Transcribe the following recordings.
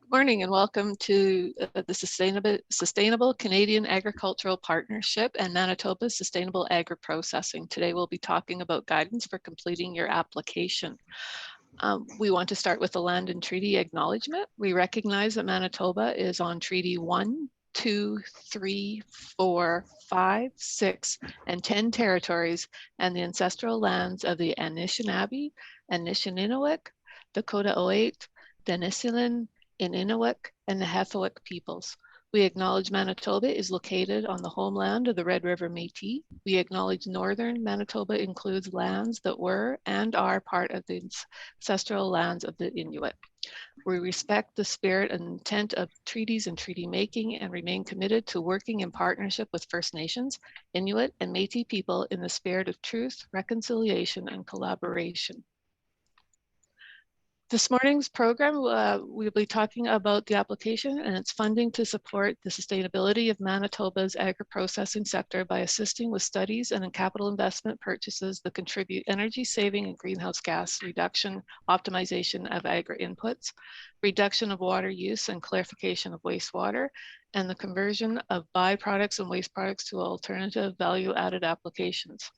Morning and welcome to the Sustainable Canadian Agricultural Partnership and Manitoba Sustainable Agri-Processing. Today we'll be talking about guidance for completing your application. We want to start with the Land and Treaty Acknowledgement. We recognize that Manitoba is on Treaty 1, 2, 3, 4, 5, 6, and 10 territories and the ancestral lands of the Anishinaabe, Anishinaabe, Dakota Oi't, Denisilin, Innuit, and the Hathoic peoples. We acknowledge Manitoba is located on the homeland of the Red River Métis. We acknowledge northern Manitoba includes lands that were and are part of the ancestral lands of the Inuit. We respect the spirit and intent of treaties and treaty making and remain committed to working in partnership with First Nations, Inuit, and Métis people in the spirit of truth, reconciliation, and collaboration. This morning's program, we'll be talking about the application and its funding to support the sustainability of Manitoba's agri-processing sector by assisting with studies and in capital investment purchases that contribute energy saving and greenhouse gas reduction, optimization of agri-inputs, reduction of water use and clarification of wastewater, and the conversion of byproducts and waste products to alternative value-added applications.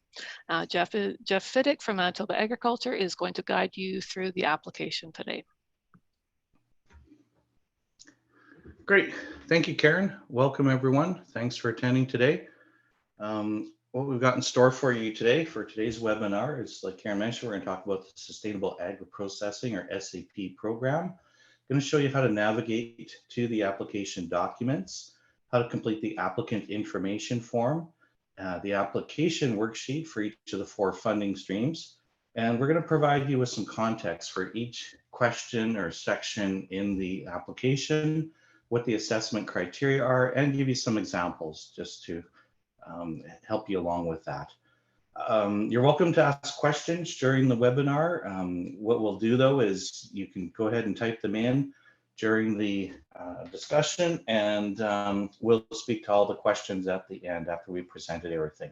Jeff Fiddick from Manitoba Agriculture is going to guide you through the application today. Great. Thank you, Karen. Welcome, everyone. Thanks for attending today. What we've got in store for you today for today's webinar is, like Karen mentioned, we're going to talk about the Sustainable Agri-Processing or SAP program. I'm going to show you how to navigate to the application documents, how to complete the applicant information form, the application worksheet for each of the 4 funding streams. And we're going to provide you with some context for each question or section in the application, what the assessment criteria are, and give you some examples just to help you along with that. You're welcome to ask questions during the webinar. What we'll do though is you can go ahead and type them in during the discussion, and we'll speak to all the questions at the end after we presented everything.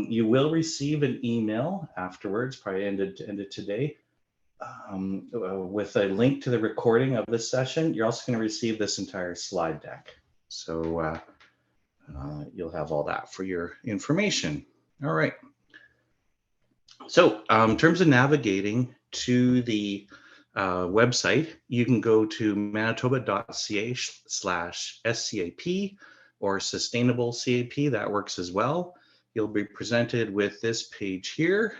You will receive an email afterwards, probably ended today, with a link to the recording of this session. You're also going to receive this entire slide deck. So you'll have all that for your information. All right. So in terms of navigating to the website, you can go to manitoba.ca/SCAP or Sustainable CAP. That works as well. You'll be presented with this page here.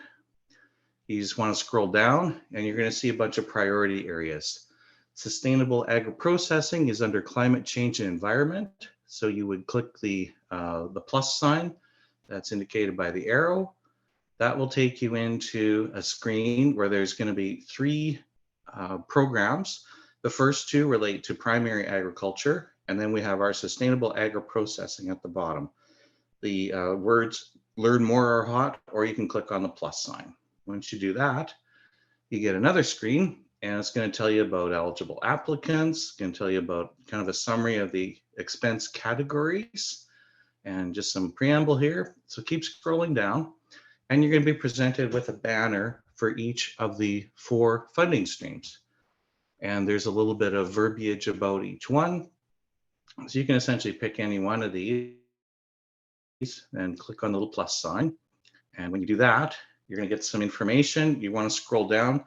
You just want to scroll down and you're going to see a bunch of priority areas. Sustainable Agri-Processing is under Climate Change and Environment. So you would click the plus sign that's indicated by the arrow. That will take you into a screen where there's going to be 3 programs. The first 2 relate to primary agriculture, and then we have our Sustainable Agri-Processing at the bottom. The words learn more are hot, or you can click on the plus sign. Once you do that, you get another screen, and it's going to tell you about eligible applicants. It's going to tell you about kind of a summary of the expense categories and just some preamble here. So keep scrolling down, and you're going to be presented with a banner for each of the 4 funding streams. And there's a little bit of verbiage about each one. So you can essentially pick any one of these and click on the little plus sign. And when you do that, you're going to get some information. You want to scroll down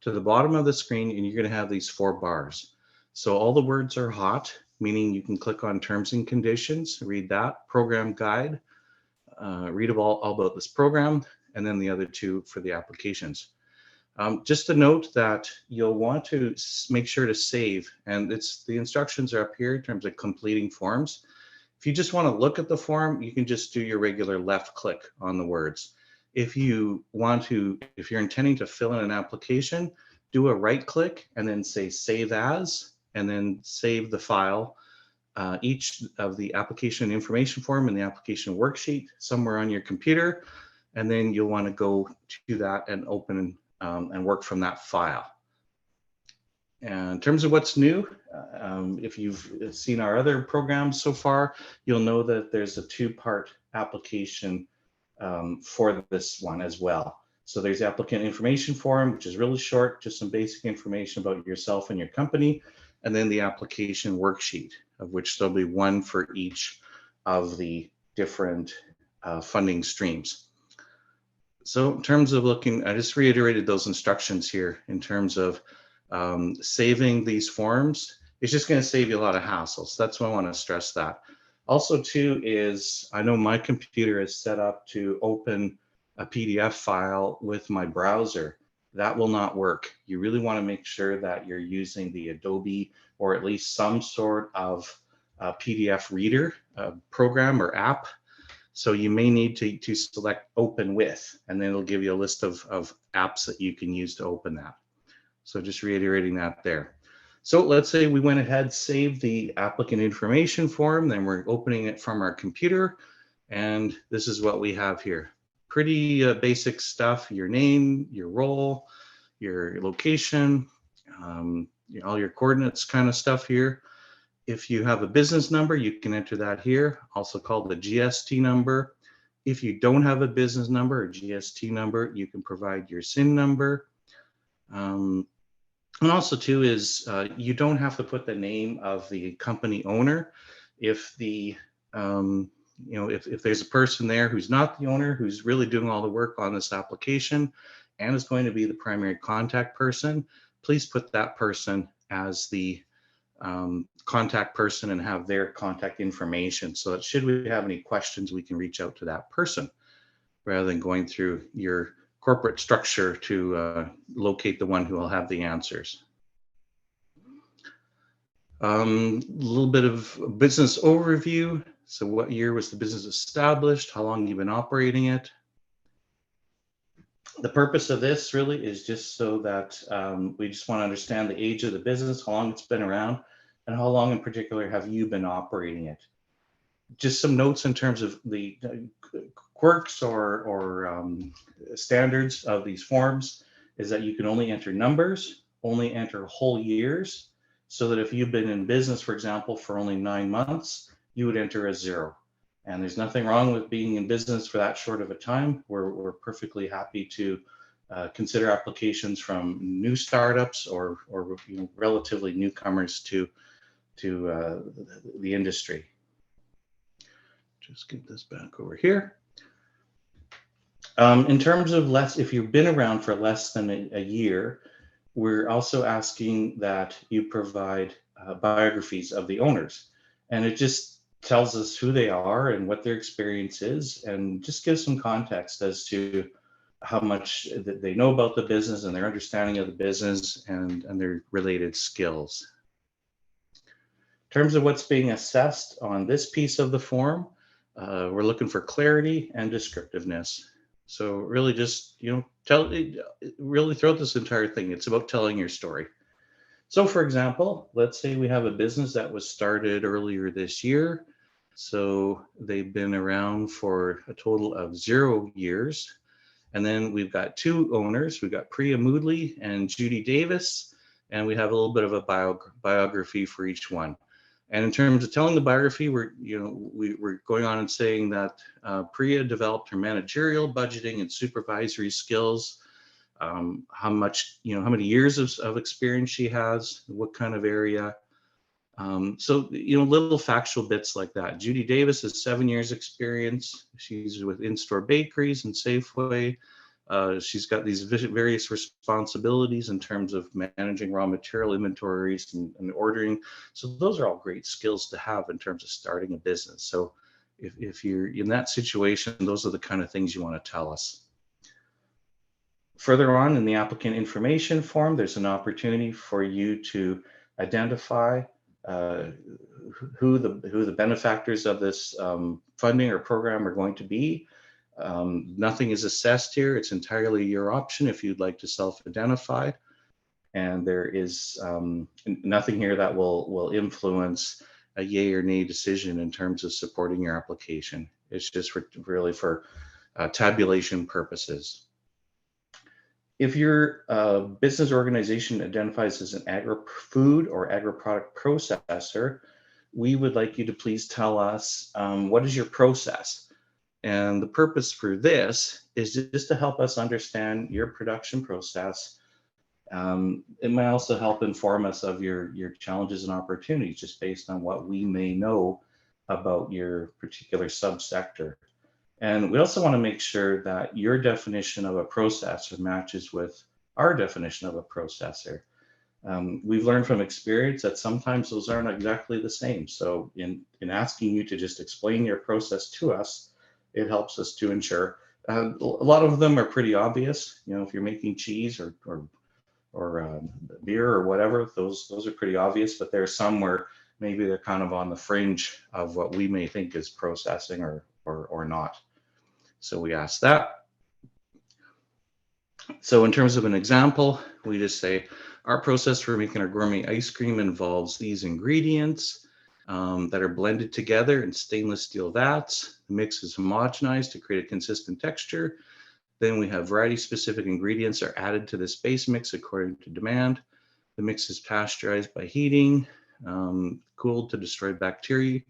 to the bottom of the screen and you're going to have these 4 bars. So all the words are hot, meaning you can click on terms and conditions, read that, program guide, read all about this program, and then the other 2 for the applications. Just a note that you'll want to make sure to save, and the instructions are up here in terms of completing forms. If you just want to look at the form, you can just do your regular left click on the words. If you're intending to fill in an application, do a right click and then say save as, and then save the file, each of the application information form and the application worksheet somewhere on your computer. And then you'll want to go to that and open and work from that file. And in terms of what's new, if you've seen our other programs so far, you'll know that there's a 2-part application for this one as well. So there's the applicant information form, which is really short, just some basic information about yourself and your company. and then the application worksheet, of which there'll be one for each of the different funding streams. So in terms of looking, I just reiterated those instructions here in terms of saving these forms. It's just going to save you a lot of hassles. That's why I want to stress that. Also too is, I know my computer is set up to open a PDF file with my browser. That will not work. You really want to make sure that you're using the Adobe or at least some sort of PDF reader program or app. So you may need to select open with, and then it'll give you a list of apps that you can use to open that. So just reiterating that there. So let's say we went ahead, saved the applicant information form, then we're opening it from our computer, and this is what we have here. Pretty basic stuff, your name, your role, your location, all your coordinates kind of stuff here. If you have a business number, you can enter that here, also called the GST number. If you don't have a business number or GST number, you can provide your SIN number. And also too is you don't have to put the name of the company owner. If the if there's a person there who's not the owner, who's really doing all the work on this application and is going to be the primary contact person, please put that person as the contact person and have their contact information, so that should we have any questions, we can reach out to that person rather than going through your corporate structure to locate the one who will have the answers. A little bit of business overview. So what year was the business established? How long you've been operating it? The purpose of this really is just so that we just want to understand the age of the business, how long it's been around, and how long in particular have you been operating it. Just some notes in terms of the quirks or standards of these forms is that you can only enter numbers, only enter whole years, so that if you've been in business, for example, for only 9 months, you would enter a 0. And there's nothing wrong with being in business for that short of a time. We're perfectly happy to consider applications from new startups or relatively newcomers to the industry. Just get this back over here. In terms of if you've been around for less than a year, we're also asking that you provide biographies of the owners. And it just tells us who they are and what their experience is, and just gives some context as to how much that they know about the business and their understanding of the business and their related skills. In terms of what's being assessed on this piece of the form, we're looking for clarity and descriptiveness. So really just, really throughout this entire thing, it's about telling your story. So for example, let's say we have a business that was started earlier this year. So they've been around for a total of 0 years. And then we've got 2 owners. We've got Priya Moodley and Judy Davis. And we have a little bit of a biography for each one. And in terms of telling the biography, we're going on and saying that Priya developed her managerial, budgeting, and supervisory skills. How many years of experience she has, what kind of area. So little factual bits like that. Judy Davis has 7 years experience. She's with in-store bakeries and Safeway. She's got these various responsibilities in terms of managing raw material inventories and ordering. So those are all great skills to have in terms of starting a business. So if you're in that situation, those are the kind of things you want to tell us. Further on in the applicant information form, there's an opportunity for you to identify who the benefactors of this funding or program are going to be. Nothing is assessed here. It's entirely your option if you'd like to self-identify. And there is nothing here that will influence a yay or nay decision in terms of supporting your application. It's just really for tabulation purposes. If your business organization identifies as an agri-food or agri-product processor, we would like you to please tell us what is your process. And the purpose for this is just to help us understand your production process It might also help inform us of your challenges and opportunities just based on what we may know about your particular subsector. And we also want to make sure that your definition of a processor matches with our definition of a processor. We've learned from experience that sometimes those aren't exactly the same. So in asking you to just explain your process to us, it helps us to ensure. A lot of them are pretty obvious. You know, if you're making cheese or beer or whatever, those are pretty obvious. But there are some where maybe they're kind of on the fringe of what we may think is processing or not. So we ask that. So in terms of an example, we just say, our process for making our gourmet ice cream involves these ingredients that are blended together in stainless steel vats. The mix is homogenized to create a consistent texture. Then we have variety specific ingredients are added to this base mix according to demand. The mix is pasteurized by heating, cooled to destroy bacteria.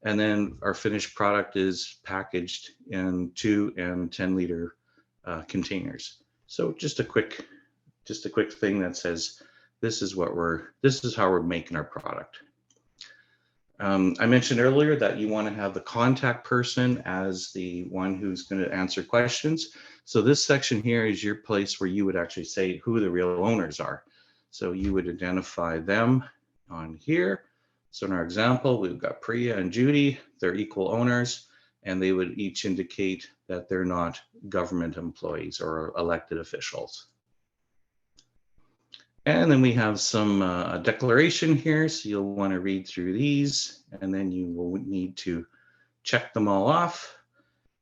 And then our finished product is packaged in 2 and 10 liter containers. So just a quick thing that says this is how we're making our product. I mentioned earlier that you want to have the contact person as the one who's going to answer questions. So this section here is your place where you would actually say who the real owners are. So you would identify them on here. So in our example, we've got Priya and Judy. They're equal owners, and they would each indicate that they're not government employees or elected officials. And then we have some declaration here. So you'll want to read through these, and then you will need to check them all off.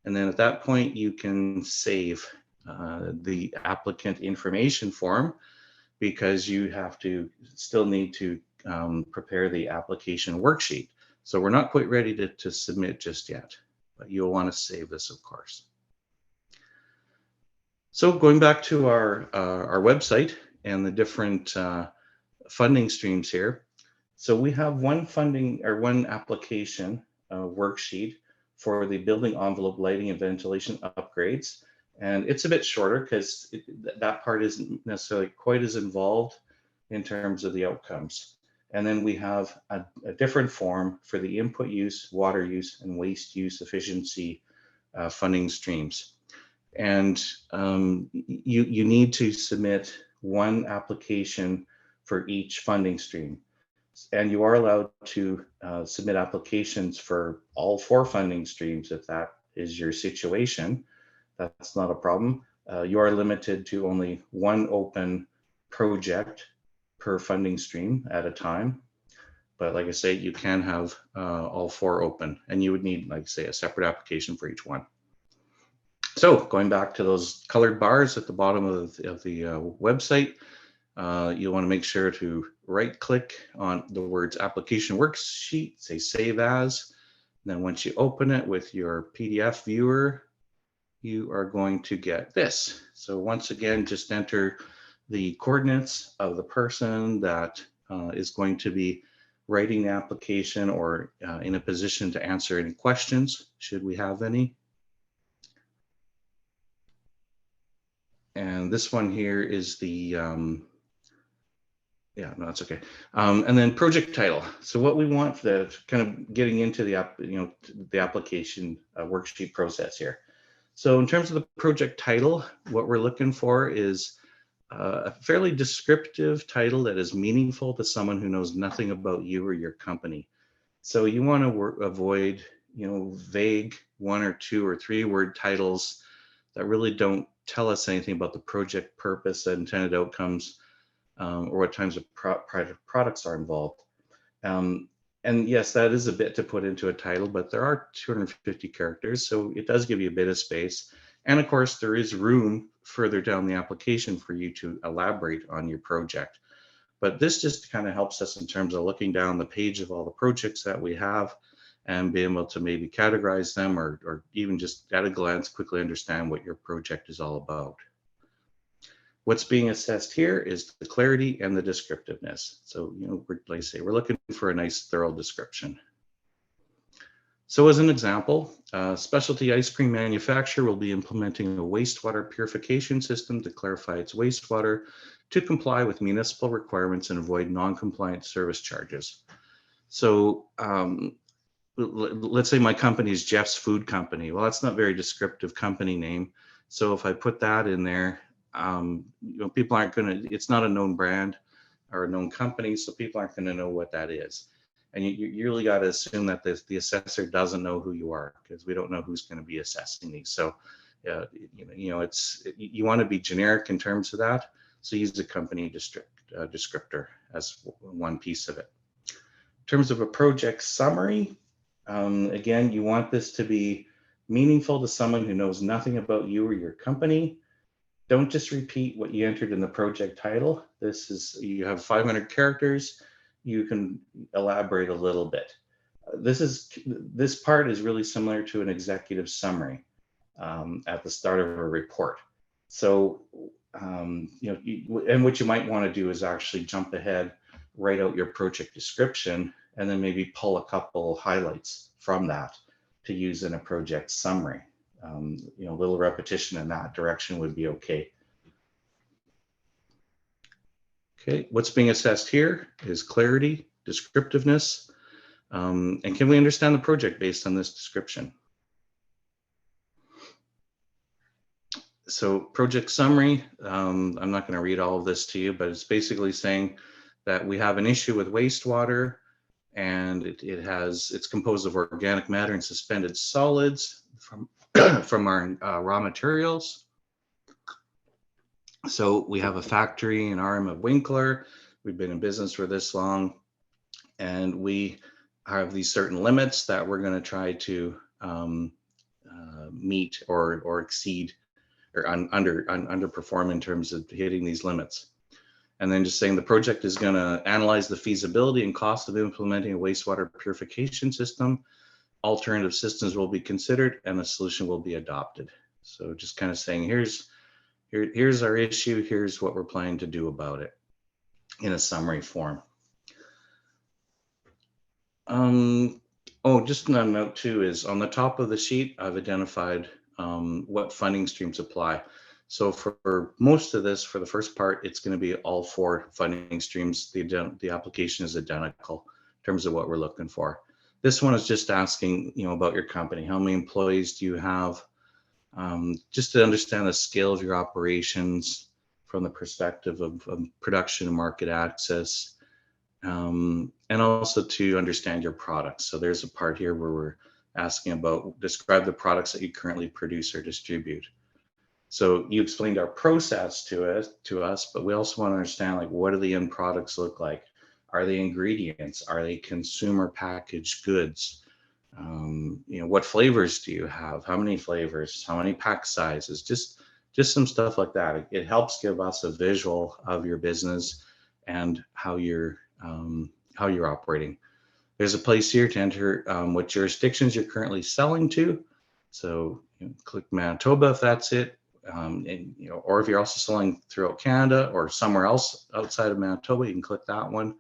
And then at that point, you can save the applicant information form, because you have to still need to prepare the application worksheet. So we're not quite ready to submit just yet, but you'll want to save this, of course. So going back to our website and the different funding streams here. So we have one application worksheet for the building envelope lighting and ventilation upgrades. And it's a bit shorter because that part isn't necessarily quite as involved in terms of the outcomes. And then we have a different form for the input use, water use, and waste use efficiency funding streams. And you need to submit one application for each funding stream. And you are allowed to submit applications for all 4 funding streams if that is your situation. That's not a problem. You are limited to only 1 open project per funding stream at a time. But like I say, you can have all 4 open, and you would need, like say, a separate application for each one. So going back to those colored bars at the bottom of the website, you'll want to make sure to right-click on the words application worksheet, say save as. And then once you open it with your PDF viewer, you are going to get this. So once again, just enter the coordinates of the person that is going to be writing the application or in a position to answer any questions, should we have any. And this one here is the, yeah, no, that's okay. And then project title. So what we want, the kind of getting into the application worksheet process here. So in terms of the project title, what we're looking for is a fairly descriptive title that is meaningful to someone who knows nothing about you or your company. So you want to avoid, vague 1 or 2 or 3 word titles that really don't tell us anything about the project purpose and intended outcomes, or what types of products are involved. And yes, that is a bit to put into a title, but there are 250 characters, so it does give you a bit of space. And of course, there is room further down the application for you to elaborate on your project. But this just kind of helps us in terms of looking down the page of all the projects that we have and being able to maybe categorize them or even just at a glance quickly understand what your project is all about. What's being assessed here is the clarity and the descriptiveness. So, like I say, we're looking for a nice thorough description. So as an example, a specialty ice cream manufacturer will be implementing a wastewater purification system to clarify its wastewater to comply with municipal requirements and avoid non-compliant service charges. So let's say my company is Jeff's Food Company. Well, that's not a very descriptive company name. So if I put that in there, people aren't going to, it's not a known brand or a known company, so people aren't going to know what that is. And you really got to assume that the assessor doesn't know who you are, because we don't know who's going to be assessing these. So, you want to be generic in terms of that. So use the company descriptor as one piece of it. In terms of a project summary, again, you want this to be meaningful to someone who knows nothing about you or your company. Don't just repeat what you entered in the project title. You have 500 characters. You can elaborate a little bit. This part is really similar to an executive summary at the start of a report. So, and what you might want to do is actually jump ahead, write out your project description, and then maybe pull a couple highlights from that to use in a project summary. A little repetition in that direction would be okay. Okay, what's being assessed here is clarity, descriptiveness, and can we understand the project based on this description? So project summary, I'm not going to read all of this to you, but it's basically saying that we have an issue with wastewater, and it's composed of organic matter and suspended solids from from our raw materials. So we have a factory in RM of Winkler. We've been in business for this long, and we have these certain limits that we're going to try to meet or exceed or underperform in terms of hitting these limits. And then just saying the project is going to analyze the feasibility and cost of implementing a wastewater purification system. Alternative systems will be considered and a solution will be adopted. So just kind of saying, here's our issue, here's what we're planning to do about it in a summary form. Just a note too is on the top of the sheet, I've identified what funding streams apply. So for most of this, for the first part, it's going to be all 4 funding streams. The application is identical in terms of what we're looking for. This one is just asking, about your company. How many employees do you have? Just to understand the scale of your operations from the perspective of production and market access, and also to understand your products. So there's a part here where we're asking about describe the products that you currently produce or distribute. So you explained our process to us, but we also want to understand what do the end products look like? Are they ingredients? Are they consumer packaged goods? What flavors do you have? How many flavors? How many pack sizes? Just some stuff like that. It helps give us a visual of your business and how you're operating. There's a place here to enter what jurisdictions you're currently selling to. So click Manitoba if that's it, or if you're also selling throughout Canada or somewhere else outside of Manitoba, you can click that one.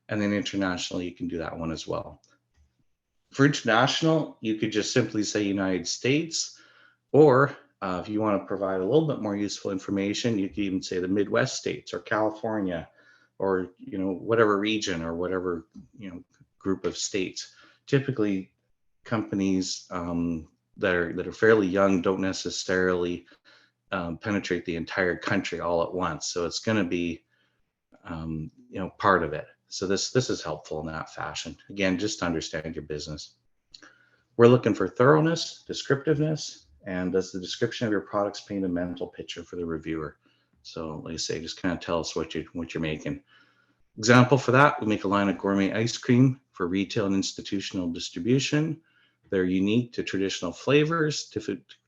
And then internationally, you can do that one as well. For international, you could just simply say United States, or if you want to provide a little bit more useful information, you could even say the Midwest states or California, or whatever region or whatever group of states. Typically, companies that are fairly young don't necessarily penetrate the entire country all at once. So it's going to be part of it. So this is helpful in that fashion. Again, just to understand your business. We're looking for thoroughness, descriptiveness, and does the description of your products paint a mental picture for the reviewer? So like I say, just kind of tell us what you're making. Example for that, we make a line of gourmet ice cream for retail and institutional distribution. They're unique to traditional flavors,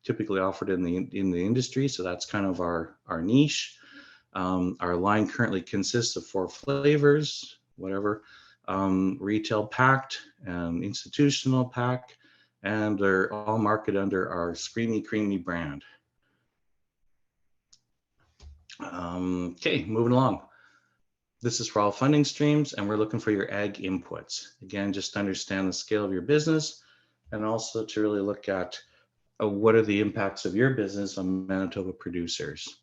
typically offered in the industry. So that's kind of our niche. Our line currently consists of 4 flavors, whatever, retail packed, institutional pack, and they're all marketed under our Screamy Creamy brand. Okay, moving along. This is for all funding streams, and we're looking for your ag inputs. Again, just to understand the scale of your business, and also to really look at what are the impacts of your business on Manitoba producers.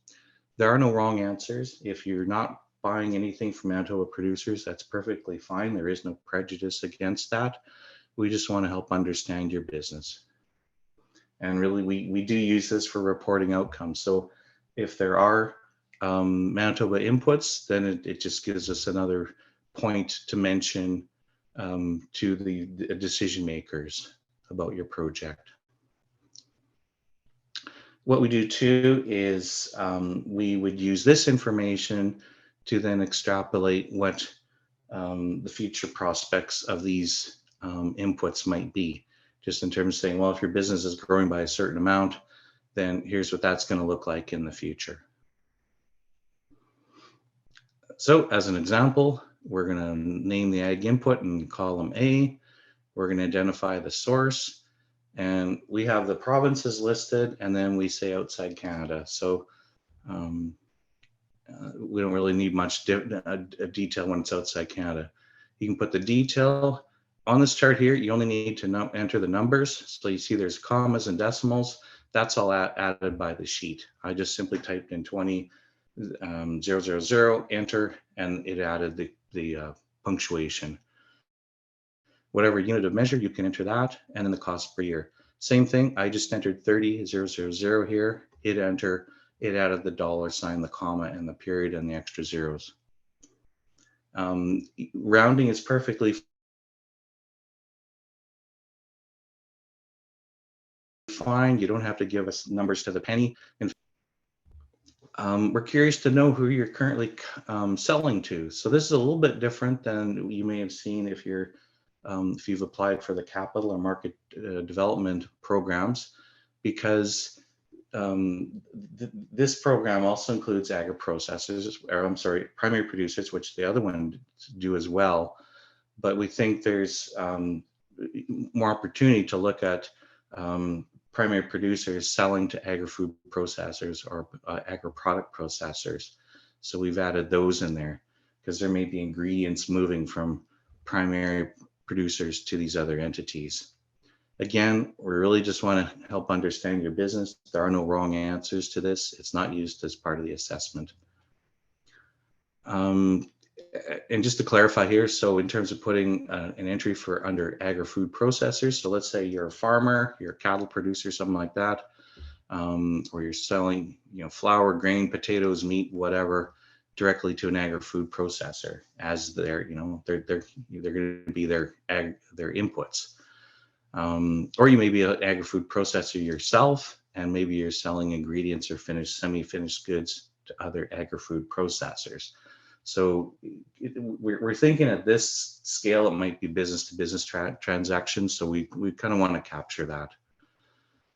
There are no wrong answers. If you're not buying anything from Manitoba producers, that's perfectly fine. There is no prejudice against that. We just want to help understand your business. And really, we do use this for reporting outcomes. So if there are Manitoba inputs, then it just gives us another point to mention to the decision makers about your project. What we do too is we would use this information to then extrapolate what the future prospects of these inputs might be, just in terms of saying, well, if your business is growing by a certain amount, then here's what that's going to look like in the future. So as an example, we're going to name the ag input in column A. We're going to identify the source, and we have the provinces listed, and then we say outside Canada. So we don't really need much detail when it's outside Canada. You can put the detail on this chart here. You only need to enter the numbers. So you see there's commas and decimals. That's all added by the sheet. I just simply typed in 20,000, enter, and it added the punctuation. Whatever unit of measure, you can enter that, and then the cost per year. Same thing, I just entered 30,000 here, hit enter, it added the $sign, the comma, and the period, and the extra zeros. Rounding is perfectly fine. You don't have to give us numbers to the penny. We're curious to know who you're currently selling to. So this is a little bit different than you may have seen if you've applied for the capital or market development programs, because this program also includes agri-processors, or I'm sorry, primary producers, which the other one do as well. But we think there's more opportunity to look at primary producers selling to agri-food processors or agri-product processors. So we've added those in there because there may be ingredients moving from primary producers to these other entities. Again, we really just want to help understand your business. There are no wrong answers to this. It's not used as part of the assessment. And just to clarify here, so in terms of putting an entry for under agri-food processors, so let's say you're a farmer, you're a cattle producer, something like that, or you're selling, flour, grain, potatoes, meat, whatever, directly to an agri-food processor as they're going to be their inputs. Or you may be an agri-food processor yourself, and maybe you're selling ingredients or semi-finished goods to other agri-food processors. So we're thinking at this scale, it might be business-to-business transactions. So we kind of want to capture that.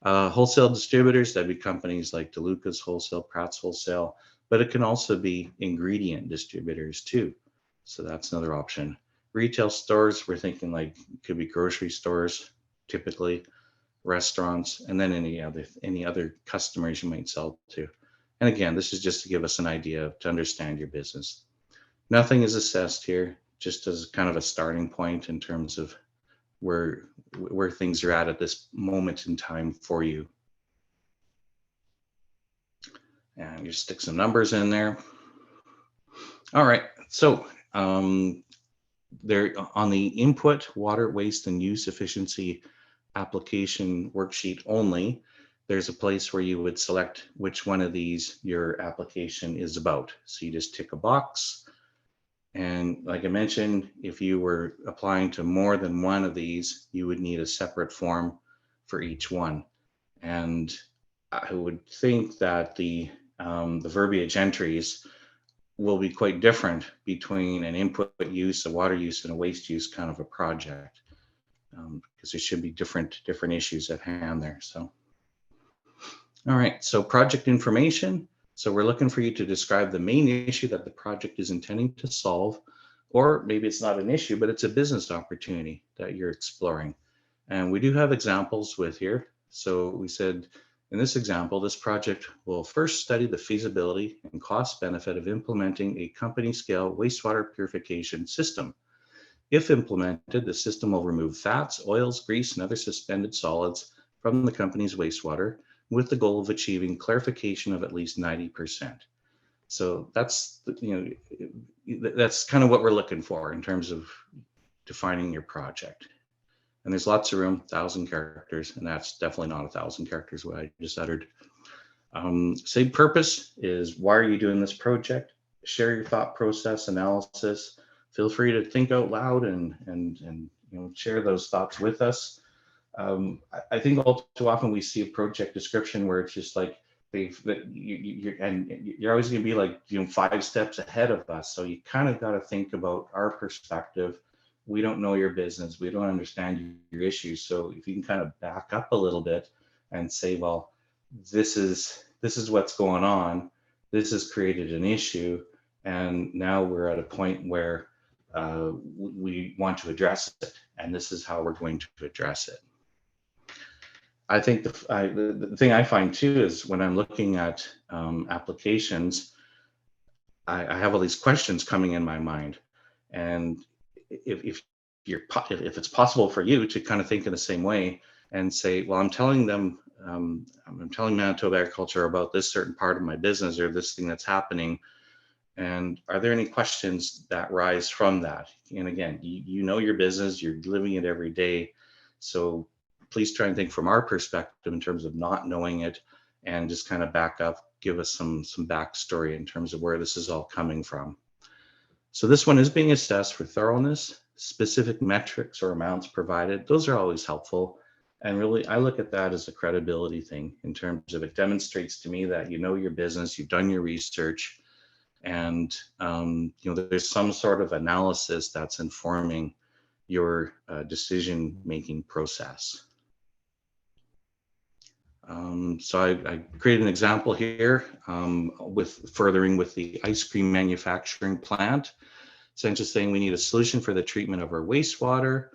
Wholesale distributors, that'd be companies like DeLuca's Wholesale, Pratt's Wholesale, but it can also be ingredient distributors too. So that's another option. Retail stores, we're thinking like could be grocery stores, typically restaurants, and then any other customers you might sell to. And again, this is just to give us an idea to understand your business. Nothing is assessed here, just as kind of a starting point in terms of where things are at this moment in time for you. And you stick some numbers in there. All right, so there on the input, water, waste, and use efficiency application worksheet only, there's a place where you would select which one of these your application is about. So you just tick a box. And like I mentioned, if you were applying to more than one of these, you would need a separate form for each one. And I would think that the verbiage entries will be quite different between an input use, a water use, and a waste use kind of a project, because there should be different issues at hand there. So, all right, so project information. So we're looking for you to describe the main issue that the project is intending to solve, or maybe it's not an issue, but it's a business opportunity that you're exploring. And we do have examples with here. So we said, in this example, this project will first study the feasibility and cost benefit of implementing a company scale wastewater purification system. If implemented, the system will remove fats, oils, grease, and other suspended solids from the company's wastewater with the goal of achieving clarification of at least 90%. So that's, that's kind of what we're looking for in terms of defining your project. And there's lots of room, 1,000 characters, and that's definitely not 1,000 characters what I just uttered. Say purpose is, why are you doing this project? Share your thought process, analysis. Feel free to think out loud and share those thoughts with us. I think all too often we see a project description where it's just like you're always going to be like 5 steps ahead of us. So you kind of got to think about our perspective. We don't know your business. We don't understand your issues. So if you can kind of back up a little bit and say, well, this is what's going on. This has created an issue, and now we're at a point where we want to address it, and this is how we're going to address it. I think the thing I find too is when I'm looking at applications, I have all these questions coming in my mind, and if it's possible for you to kind of think in the same way and say, well, I'm telling Manitoba Agriculture about this certain part of my business or this thing that's happening, and are there any questions that rise from that? And again, you know your business, you're living it every day, so please try and think from our perspective in terms of not knowing it, and just kind of back up, give us some backstory in terms of where this is all coming from. So this one is being assessed for thoroughness. Specific metrics or amounts provided, those are always helpful. And really, I look at that as a credibility thing in terms of it demonstrates to me that you know your business, you've done your research, and there's some sort of analysis that's informing your decision-making process. So I created an example here with furthering with the ice cream manufacturing plant. Essentially saying we need a solution for the treatment of our wastewater.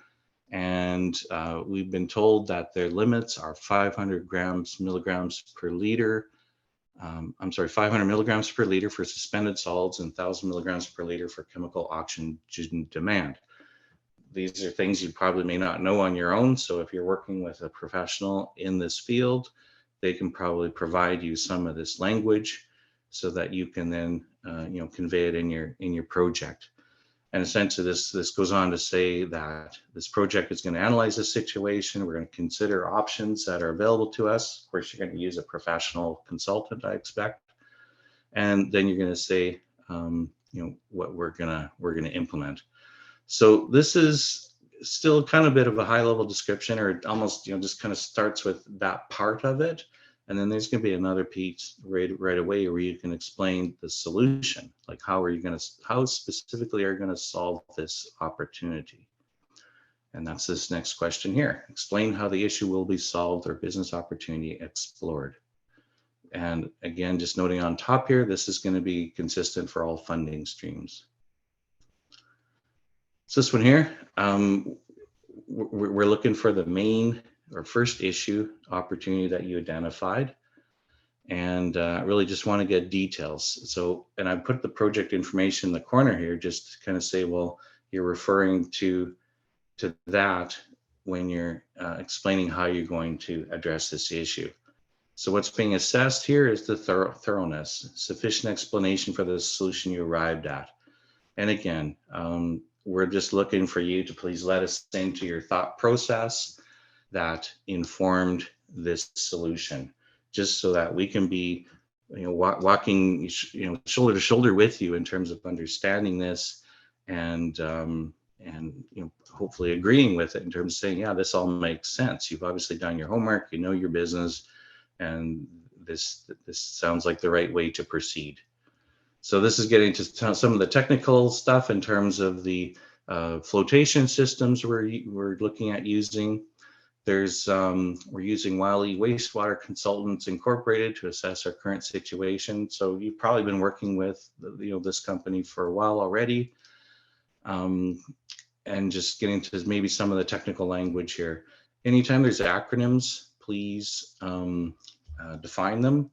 And we've been told that their limits are 500 milligrams per liter. 500 milligrams per liter for suspended solids and 1,000 milligrams per liter for chemical oxygen demand. These are things you probably may not know on your own. So if you're working with a professional in this field, they can probably provide you some of this language so that you can then convey it in your project. And essentially this goes on to say that this project is going to analyze the situation. We're going to consider options that are available to us. Of course, you're going to use a professional consultant, I expect. And then you're going to say, what we're going to implement. So this is still kind of a bit of a high level description, or almost, just kind of starts with that part of it. And then there's going to be another piece right away where you can explain the solution, like how specifically are you going to solve this opportunity? And that's this next question here. Explain how the issue will be solved or business opportunity explored. And again, just noting on top here, this is going to be consistent for all funding streams. So this one here, we're looking for the main or first issue opportunity that you identified, and really just want to get details. So, and I put the project information in the corner here just to kind of say, well, you're referring to that when you're explaining how you're going to address this issue. So what's being assessed here is the thoroughness, sufficient explanation for the solution you arrived at. And again, we're just looking for you to please let us into your thought process that informed this solution, just so that we can be, walking, shoulder to shoulder with you in terms of understanding this, and hopefully agreeing with it in terms of saying, yeah, this all makes sense. You've obviously done your homework, you know your business, and this sounds like the right way to proceed. So this is getting to some of the technical stuff in terms of the flotation systems we're looking at using. We're using Wiley Wastewater Consultants Incorporated to assess our current situation. So you've probably been working with this company for a while already, and just getting to maybe some of the technical language here. Anytime there's acronyms, please define them.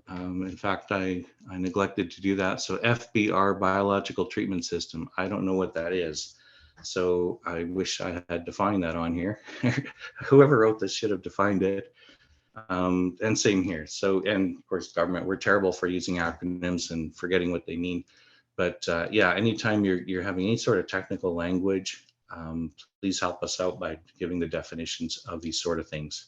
In fact, I neglected to do that. So FBR, Biological Treatment System, I don't know what that is. So I wish I had defined that on here. Whoever wrote this should have defined it. And same here. So, and of course, government, we're terrible for using acronyms and forgetting what they mean. But yeah, anytime you're having any sort of technical language, please help us out by giving the definitions of these sort of things.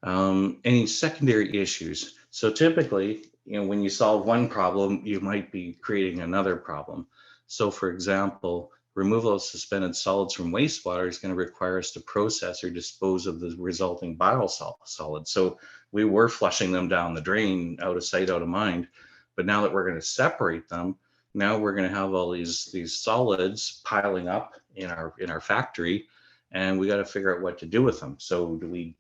Any secondary issues. So typically, when you solve one problem, you might be creating another problem. So for example, removal of suspended solids from wastewater is going to require us to process or dispose of the resulting biosolids. So we were flushing them down the drain, out of sight, out of mind. But now that we're going to separate them, now we're going to have all these solids piling up in our factory, and we got to figure out what to do with them. So do we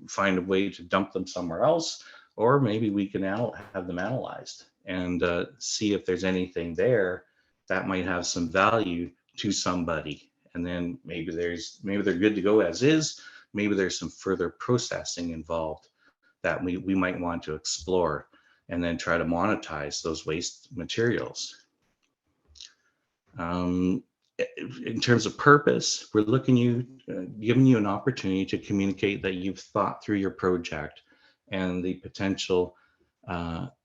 find a way to dump them somewhere else, or maybe we can have them analyzed and see if there's anything there that might have some value to somebody. And then maybe they're good to go as is. Maybe there's some further processing involved that we might want to explore, and then try to monetize those waste materials. In terms of purpose, we're giving you an opportunity to communicate that you've thought through your project and the potential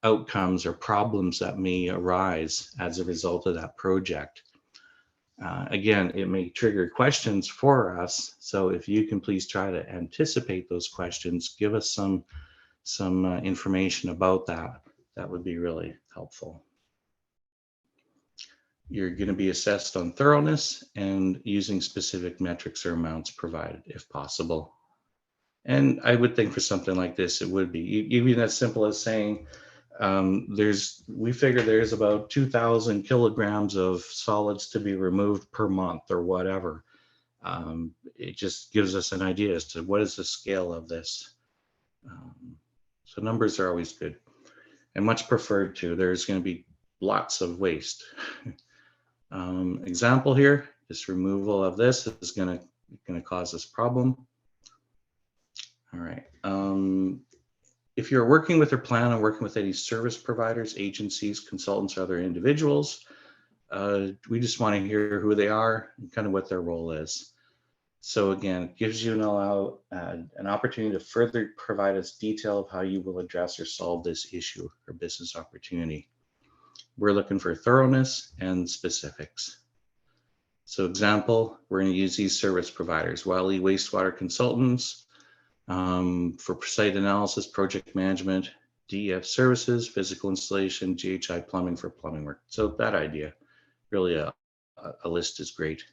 outcomes or problems that may arise as a result of that project. Again, it may trigger questions for us. So if you can please try to anticipate those questions, give us some information about that. That would be really helpful. You're going to be assessed on thoroughness and using specific metrics or amounts provided if possible. And I would think for something like this, it would be even as simple as saying, we figure there's about 2,000 kilograms of solids to be removed per month or whatever. It just gives us an idea as to what is the scale of this. So numbers are always good and much preferred too. There's going to be lots of waste. Example here, this removal of this is going to cause this problem. All right. If you're working with or plan on working with any service providers, agencies, consultants, or other individuals, we just want to hear who they are and kind of what their role is. So again, it gives you an opportunity to further provide us detail of how you will address or solve this issue or business opportunity. We're looking for thoroughness and specifics. So example, we're going to use these service providers, Wiley Wastewater Consultants, for site analysis, project management, DEF services, physical installation, GHI plumbing for plumbing work. So that idea, really a list is great.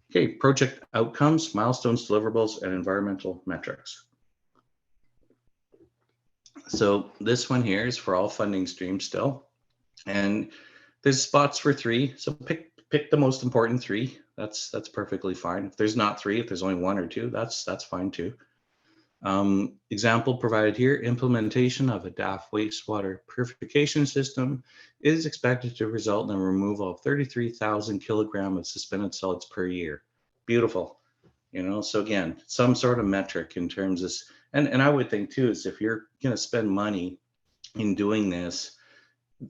Okay, project outcomes, milestones, deliverables, and environmental metrics. So this one here is for all funding streams still. And there's spots for 3. So pick the most important 3. That's perfectly fine. If there's not 3, if there's only 1 or 2, that's fine too. Example provided here, implementation of a DAF wastewater purification system is expected to result in the removal of 33,000 kilograms of suspended solids per year. Beautiful. So again, some sort of metric in terms of, and I would think too, is if you're going to spend money in doing this,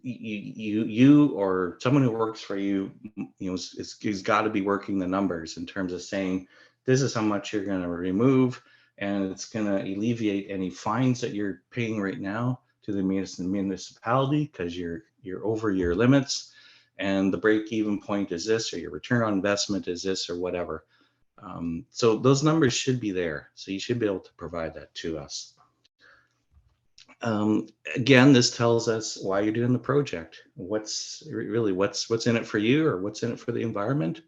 you or someone who works for you, is got to be working the numbers in terms of saying, this is how much you're going to remove, and it's going to alleviate any fines that you're paying right now to the municipality because you're over your limits, and the break-even point is this, or your return on investment is this, or whatever. So those numbers should be there. So you should be able to provide that to us. Again, this tells us why you're doing the project. What's in it for you, or what's in it for the environment.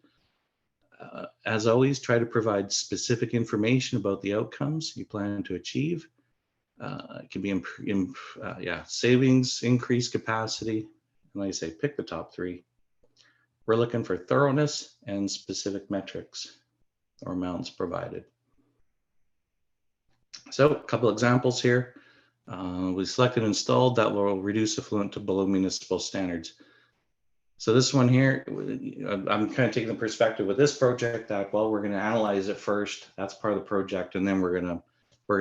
As always, try to provide specific information about the outcomes you plan to achieve. It can be savings, increased capacity, and like I say, pick the top 3. We're looking for thoroughness and specific metrics or amounts provided. So a couple examples here. We selected and installed that will reduce effluent to below municipal standards. So this one here, I'm kind of taking the perspective with this project that, well, we're going to analyze it first. That's part of the project, and then we're going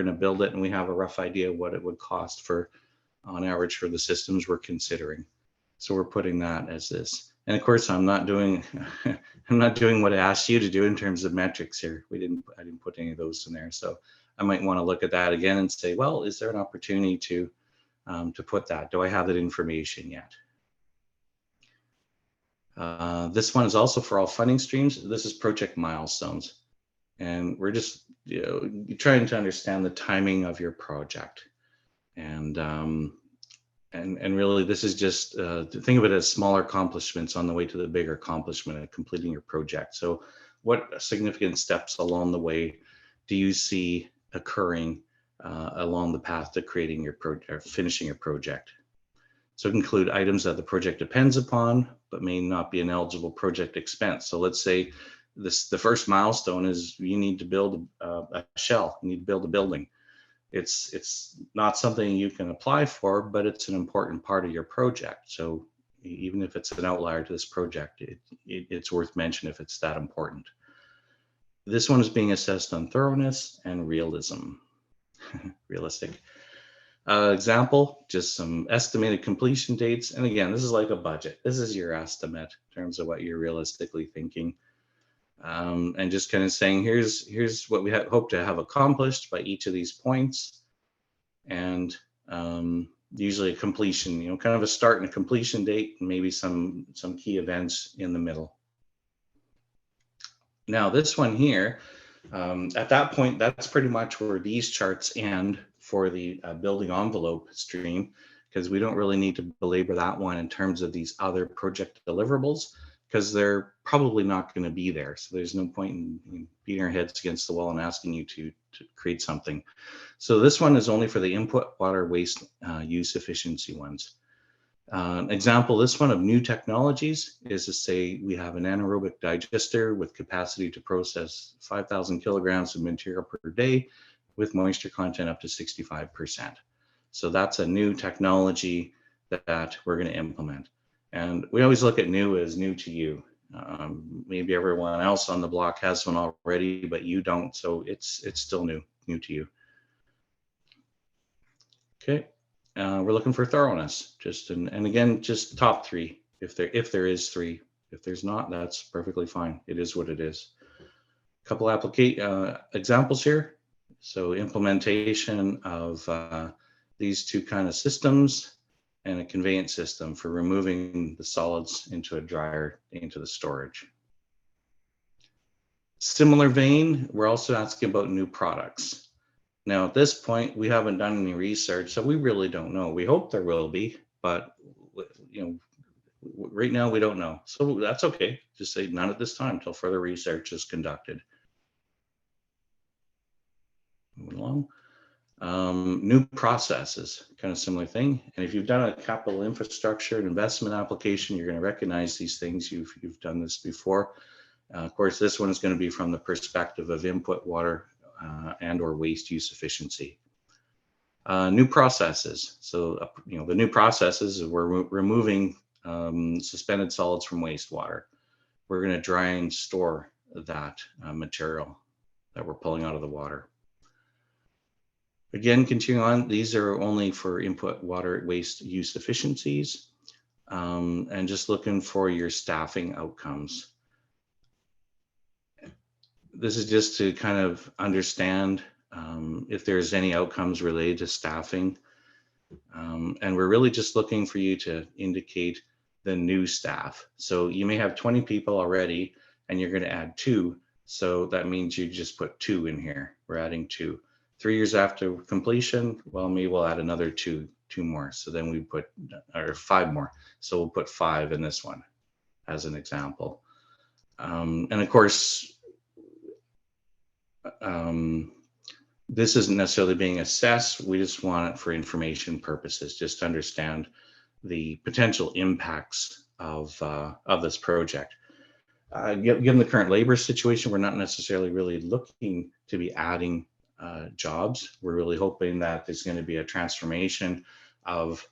to build it, and we have a rough idea of what it would cost on average for the systems we're considering. So we're putting that as this. And of course, I'm not doing I'm not doing what I asked you to do in terms of metrics here. I didn't put any of those in there. So I might want to look at that again and say, well, is there an opportunity to put that? Do I have that information yet? This one is also for all funding streams. This is project milestones. And we're just trying to understand the timing of your project. And really, this is just think of it as smaller accomplishments on the way to the bigger accomplishment of completing your project. So what significant steps along the way do you see occurring along the path to creating your project or finishing your project? So it can include items that the project depends upon, but may not be an eligible project expense. So let's say the first milestone is you need to build a shell, you need to build a building. It's not something you can apply for, but it's an important part of your project. So even if it's an outlier to this project, it's worth mentioning if it's that important. This one is being assessed on thoroughness and realism. Realistic. Example, just some estimated completion dates. And again, this is like a budget. This is your estimate in terms of what you're realistically thinking. And just kind of saying, here's what we hope to have accomplished by each of these points. And usually a completion, kind of a start and a completion date, and maybe some key events in the middle. Now this one here, at that point, that's pretty much where these charts end for the building envelope stream, because we don't really need to belabor that one in terms of these other project deliverables, because they're probably not going to be there. So there's no point in beating our heads against the wall and asking you to create something. So this one is only for the input, water, waste, use efficiency ones. Example, this one of new technologies is to say we have an anaerobic digester with capacity to process 5,000 kilograms of material per day with moisture content up to 65%. So that's a new technology that we're going to implement. And we always look at new as new to you. Maybe everyone else on the block has one already, but you don't. So it's still new to you. Okay. We're looking for thoroughness, and again, just top three. If there is three, if there's not, that's perfectly fine. It is what it is. A couple examples here. So implementation of these two kind of systems and a conveyance system for removing the solids into a dryer into the storage. Similar vein, we're also asking about new products. Now, at this point, we haven't done any research, so we really don't know. We hope there will be, but right now we don't know. So that's okay. Just say none at this time until further research is conducted. Moving along. New processes, kind of similar thing. And if you've done a capital infrastructure and investment application, you're going to recognize these things. You've done this before. Of course, this one is going to be from the perspective of input, water, and or waste use efficiency. New processes. So, the new processes is we're removing suspended solids from wastewater. We're going to dry and store that material that we're pulling out of the water. Again, continuing on, these are only for input, water, waste use efficiencies, and just looking for your staffing outcomes. This is just to kind of understand if there's any outcomes related to staffing. And we're really just looking for you to indicate the new staff. So you may have 20 people already and you're going to add 2. So that means you just put 2 in here. We're adding 2. 3 years after completion, well, maybe we'll add another 2 more. So then we put, or 5 more. So we'll put 5 in this one as an example. And of course, this isn't necessarily being assessed. We just want it for information purposes, just to understand the potential impacts of this project. Given the current labor situation, we're not necessarily really looking to be adding jobs. We're really hoping that there's going to be a transformation of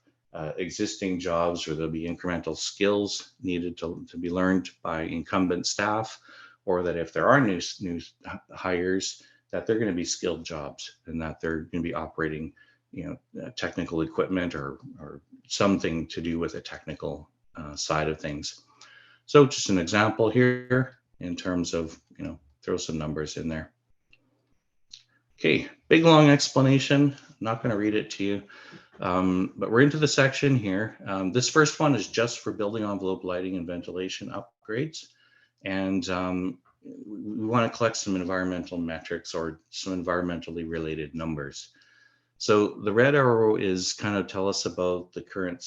existing jobs, where there'll be incremental skills needed to be learned by incumbent staff, or that if there are new hires, that they're going to be skilled jobs and that they're going to be operating, technical equipment or something to do with the technical side of things. So just an example here in terms of, throw some numbers in there. Okay, big long explanation. I'm not going to read it to you, but we're into the section here. This first one is just for building envelope lighting and ventilation upgrades. And we want to collect some environmental metrics or some environmentally related numbers. So the red arrow is kind of tell us about the current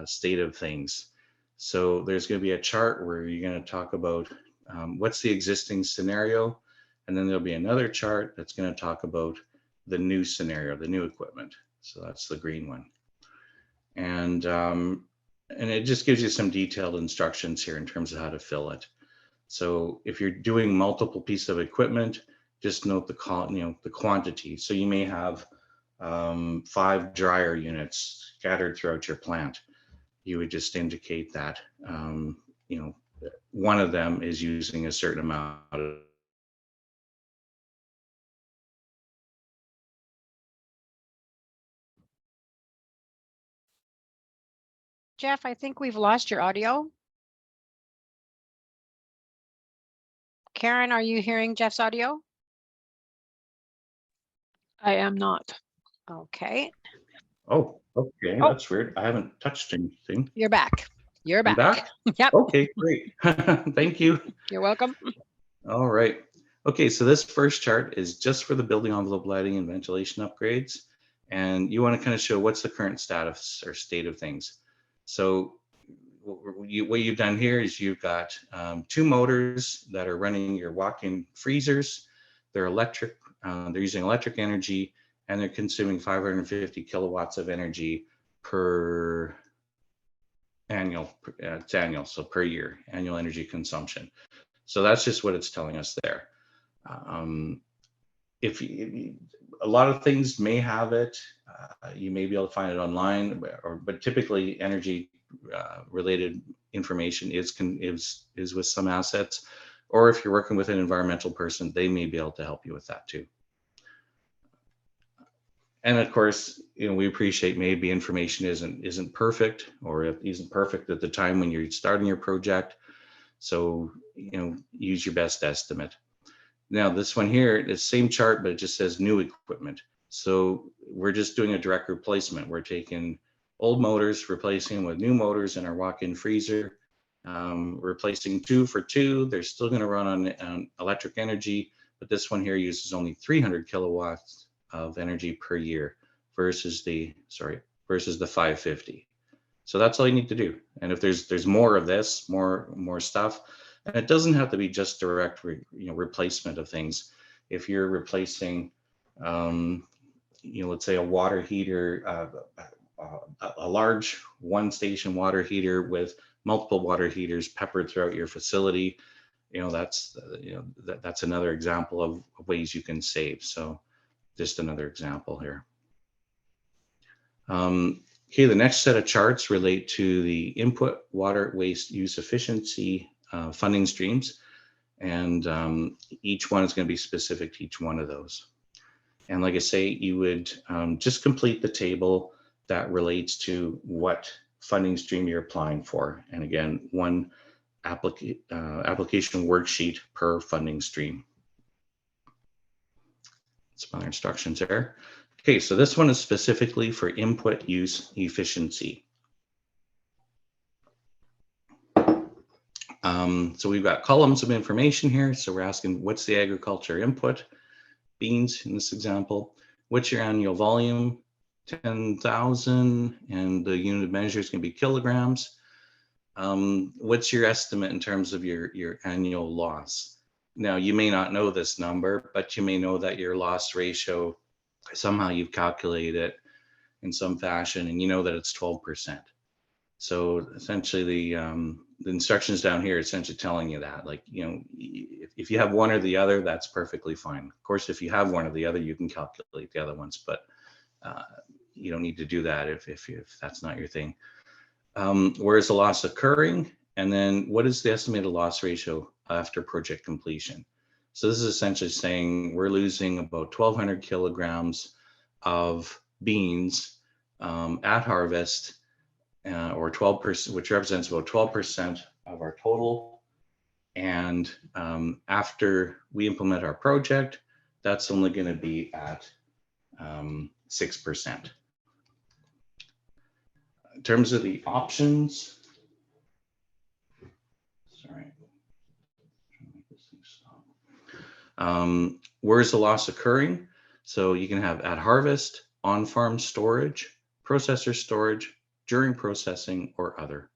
state of things. So there's going to be a chart where you're going to talk about what's the existing scenario. And then there'll be another chart that's going to talk about the new scenario, the new equipment. So that's the green one. And it just gives you some detailed instructions here in terms of how to fill it. So if you're doing multiple pieces of equipment, just note the quantity. So you may have 5 dryer units scattered throughout your plant. You would just indicate that one of them is using a certain amount of Jeff, I think we've lost your audio. Karen, are you hearing Jeff's audio? I am not. Okay. Oh, okay. Oh. That's weird. I haven't touched anything. You're back. You're back. I'm back? Yep. Okay, great. Thank you. You're welcome. All right. Okay, so this first chart is just for the building envelope lighting and ventilation upgrades. And you want to kind of show what's the current status or state of things. So what you've done here is you've got 2 motors that are running your walk-in freezers. They're electric, they're using electric energy, and they're consuming 550 kilowatts of energy per annual, it's annual, so per year, annual energy consumption. So that's just what it's telling us there. If a lot of things may have it, you may be able to find it online, but typically energy related information is with some assets, or if you're working with an environmental person, they may be able to help you with that too. And of course, we appreciate maybe information isn't perfect, or it isn't perfect at the time when you're starting your project. So, use your best estimate. Now this one here, it's the same chart, but it just says new equipment. So we're just doing a direct replacement. We're taking old motors, replacing them with new motors in our walk-in freezer, replacing 2 for 2. They're still going to run on electric energy, but this one here uses only 300 kilowatts of energy per year versus the 550. So that's all you need to do. And if there's more of this, more stuff, and it doesn't have to be just direct replacement of things. If you're replacing let's say a water heater, a large 1-station water heater with multiple water heaters peppered throughout your facility, that's another example of ways you can save. So just another example here. Okay, the next set of charts relate to the input water waste use efficiency funding streams, and each one is going to be specific to each one of those. And like I say, you would just complete the table that relates to what funding stream you're applying for. And again, one application worksheet per funding stream. Some other instructions there. Okay, so this one is specifically for input use efficiency. So we've got columns of information here. So we're asking, what's the agriculture input? Beans in this example. What's your annual volume? 10,000, and the unit of measure is going to be kilograms. What's your estimate in terms of your annual loss? Now, you may not know this number, but you may know that your loss ratio, somehow you've calculated it in some fashion, and you know that it's 12%. So essentially the instructions down here are essentially telling you that, like, if you have one or the other, that's perfectly fine. Of course, if you have one or the other, you can calculate the other ones, but you don't need to do that if that's not your thing. Where is the loss occurring? And then what is the estimated loss ratio after project completion? So this is essentially saying we're losing about 1,200 kilograms of beans at harvest, or 12%, which represents about 12% of our total. And after we implement our project, that's only going to be at 6%. In terms of the options, sorry, where is the loss occurring? So you can have at harvest, on-farm storage, processor storage, during processing, or other.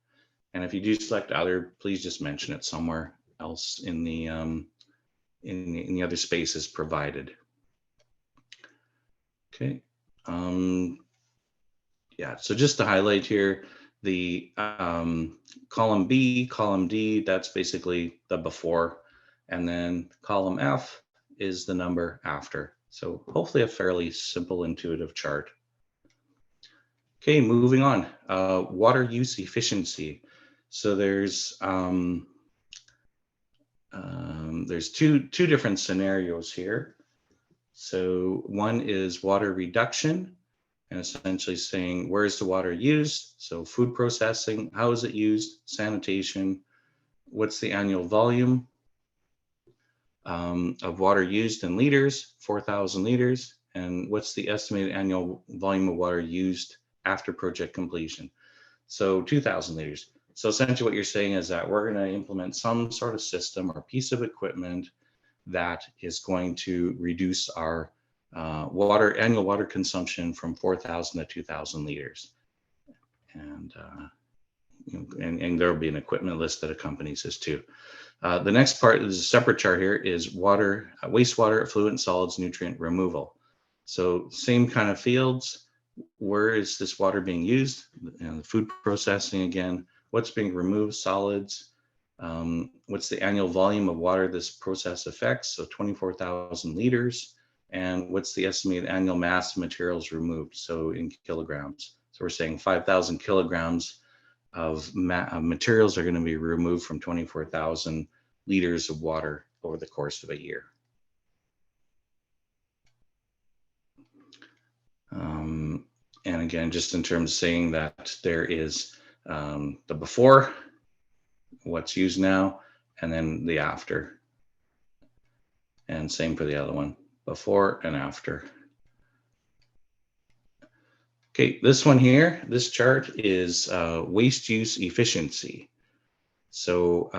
And if you do select other, please just mention it somewhere else in the other spaces provided. Okay. Yeah, so just to highlight here, the column B, column D, that's basically the before, and then column F is the number after. So hopefully a fairly simple, intuitive chart. Okay, moving on. Water use efficiency. So there's two different scenarios here. So one is water reduction, and essentially saying, where is the water used? So food processing, how is it used? Sanitation, what's the annual volume of water used in liters? 4,000 liters. And what's the estimated annual volume of water used after project completion? So 2,000 liters. So essentially what you're saying is that we're going to implement some sort of system or piece of equipment that is going to reduce our annual water consumption from 4,000 to 2,000 liters. And, and there will be an equipment list that accompanies this too. The next part is a separate chart here is water, wastewater, effluent solids, nutrient removal. So same kind of fields. Where is this water being used? And the food processing again, what's being removed, solids, what's the annual volume of water this process affects? So 24,000 liters. And what's the estimated annual mass of materials removed? So in kilograms. So we're saying 5,000 kilograms of materials are going to be removed from 24,000 liters of water over the course of a year. And again, just in terms of saying that there is the before, what's used now, and then the after. And same for the other one, before and after. Okay, this one here, this chart is waste use efficiency. So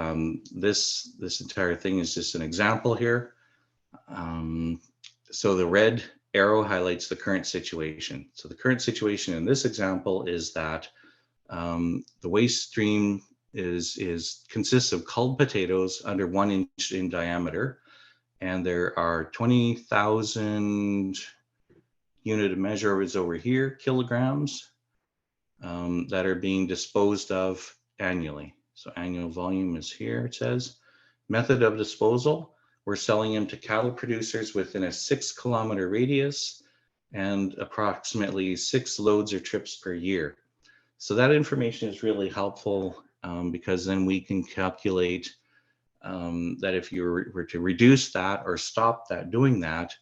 this entire thing is just an example here. So the red arrow highlights the current situation. So the current situation in this example is that the waste stream consists of culled potatoes under 1 inch in diameter, and there are 20,000 unit of measure is over here, kilograms, that are being disposed of annually. So annual volume is here, it says. Method of disposal, we're selling them to cattle producers within a 6 kilometer radius and approximately 6 loads or trips per year. So that information is really helpful because then we can calculate that if you were to reduce that or stop that, doing that,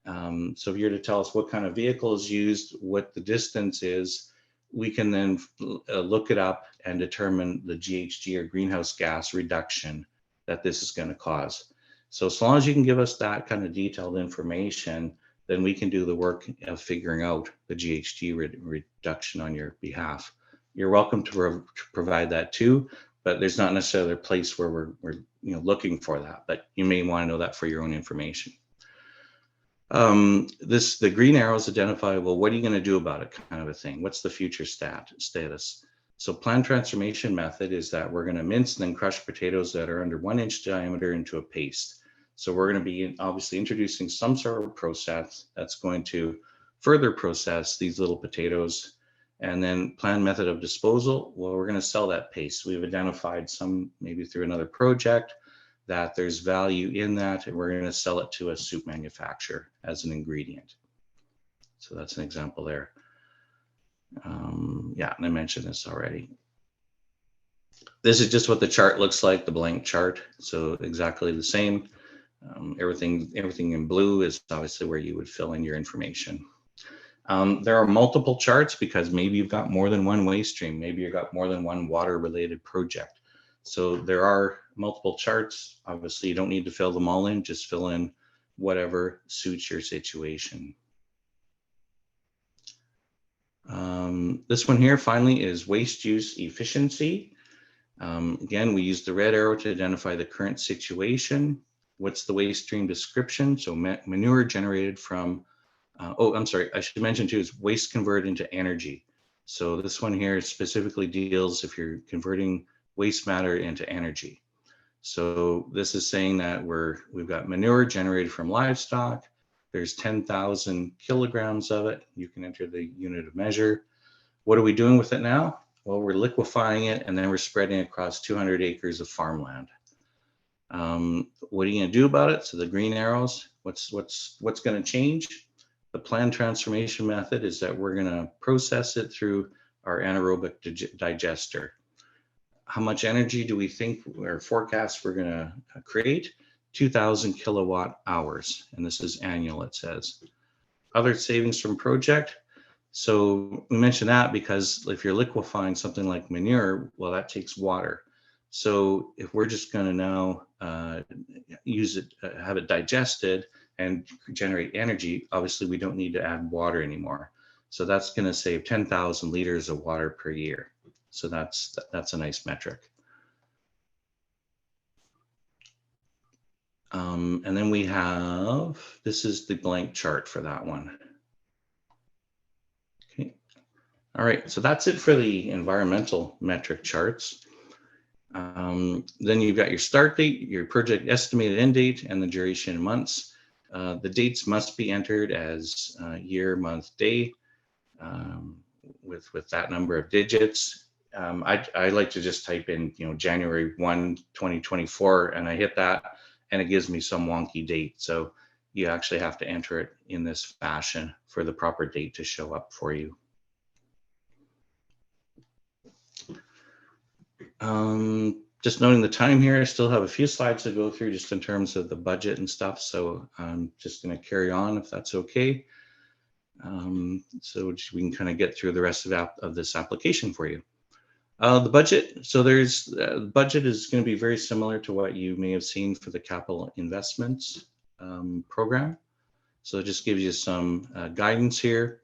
so if you're to tell us what kind of vehicle is used, what the distance is, we can then look it up and determine the GHG or greenhouse gas reduction that this is going to cause. So as long as you can give us that kind of detailed information, then we can do the work of figuring out the GHG reduction on your behalf. You're welcome to provide that too, but there's not necessarily a place where we're looking for that, but you may want to know that for your own information. The green arrows identify, well, what are you going to do about it, kind of a thing. What's the future status? So plant transformation method is that we're going to mince and then crush potatoes that are under 1 inch diameter into a paste. So we're going to be obviously introducing some sort of process that's going to further process these little potatoes. And then planned method of disposal, well, we're going to sell that paste. We've identified some, maybe through another project, that there's value in that, and we're going to sell it to a soup manufacturer as an ingredient. So that's an example there. Yeah, and I mentioned this already. This is just what the chart looks like, the blank chart. So exactly the same. Everything in blue is obviously where you would fill in your information. There are multiple charts because maybe you've got more than one waste stream. Maybe you've got more than one water related project. So there are multiple charts. Obviously, you don't need to fill them all in, just fill in whatever suits your situation. This one here finally is waste use efficiency. Again, we use the red arrow to identify the current situation. What's the waste stream description? So manure generated from, I'm sorry, I should mention too, is waste converted into energy. So this one here specifically deals if you're converting waste matter into energy. So this is saying that we've got manure generated from livestock. There's 10,000 kilograms of it. You can enter the unit of measure. What are we doing with it now? Well, we're liquefying it and then we're spreading it across 200 acres of farmland. What are you going to do about it? So the green arrows, what's going to change? The planned transformation method is that we're going to process it through our anaerobic digester. How much energy do we think or forecast we're going to create? 2,000 kilowatt hours. And this is annual, it says. Other savings from project. So we mentioned that because if you're liquefying something like manure, well, that takes water. So if we're just going to now use it, have it digested and generate energy, obviously we don't need to add water anymore. So that's going to save 10,000 liters of water per year. So that's a nice metric. And then we have, this is the blank chart for that one. Okay. All right, so that's it for the environmental metric charts. Then you've got your start date, your project estimated end date, and the duration in months. The dates must be entered as year, month, day, with that number of digits. I like to just type in, January 1, 2024, and I hit that, and it gives me some wonky date. So you actually have to enter it in this fashion for the proper date to show up for you. Just noting the time here, I still have a few slides to go through just in terms of the budget and stuff. So I'm just going to carry on if that's okay. So we can kind of get through the rest of this application for you. The budget, so the budget is going to be very similar to what you may have seen for the capital investments program. So it just gives you some guidance here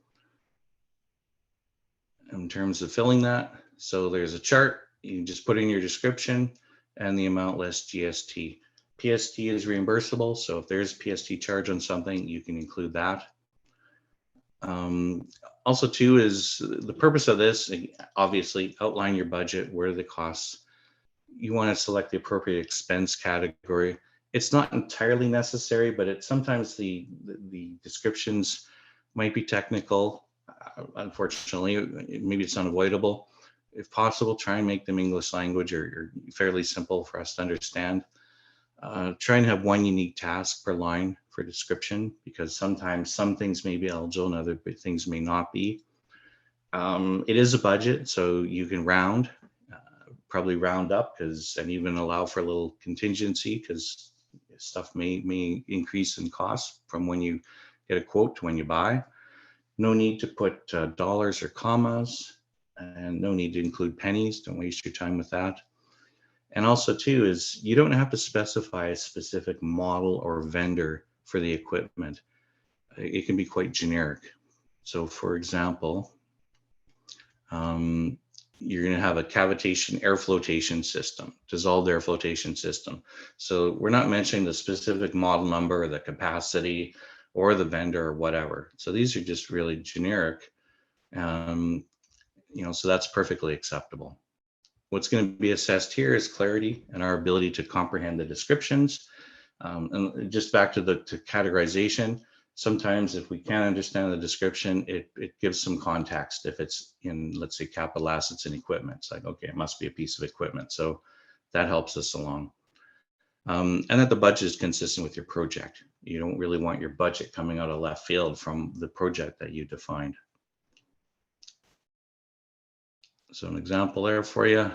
in terms of filling that. So there's a chart, you just put in your description and the amount less GST. PST is reimbursable, so if there's PST charge on something, you can include that. Also too is the purpose of this, obviously outline your budget, where are the costs. You want to select the appropriate expense category. It's not entirely necessary, but sometimes the descriptions might be technical. Unfortunately, maybe it's unavoidable. If possible, try and make them English language or fairly simple for us to understand. Try and have one unique task per line for description, because sometimes some things may be eligible and other things may not be. It is a budget, so you can round, probably round up, and even allow for a little contingency, because stuff may increase in cost from when you get a quote to when you buy. No need to put dollars or commas, and no need to include pennies. Don't waste your time with that. And also too is you don't have to specify a specific model or vendor for the equipment. It can be quite generic. So for example, you're going to have a cavitation air flotation system, dissolved air flotation system. So we're not mentioning the specific model number or the capacity or the vendor or whatever. So these are just really generic. So that's perfectly acceptable. What's going to be assessed here is clarity and our ability to comprehend the descriptions. And just back to categorization, sometimes if we can't understand the description, it gives some context. If it's in, let's say, capital assets and equipment, it's like, okay, it must be a piece of equipment. So that helps us along. And that the budget is consistent with your project. You don't really want your budget coming out of left field from the project that you defined. So an example there for you.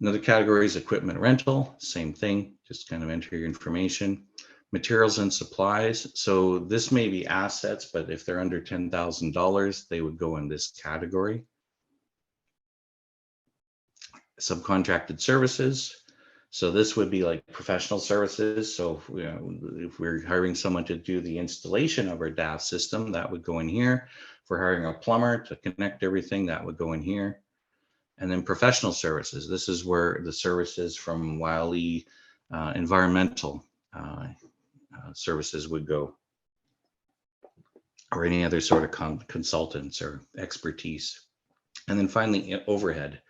Another category is equipment rental, same thing, just kind of enter your information. Materials and supplies. So this may be assets, but if they're under $10,000, they would go in this category. subcontracted services. So this would be like professional services. So if we're hiring someone to do the installation of our DAF system, that would go in here. If we're hiring a plumber to connect everything, that would go in here. And then professional services. This is where the services from Wiley environmental services would go, or any other sort of consultants or expertise. And then finally, overhead.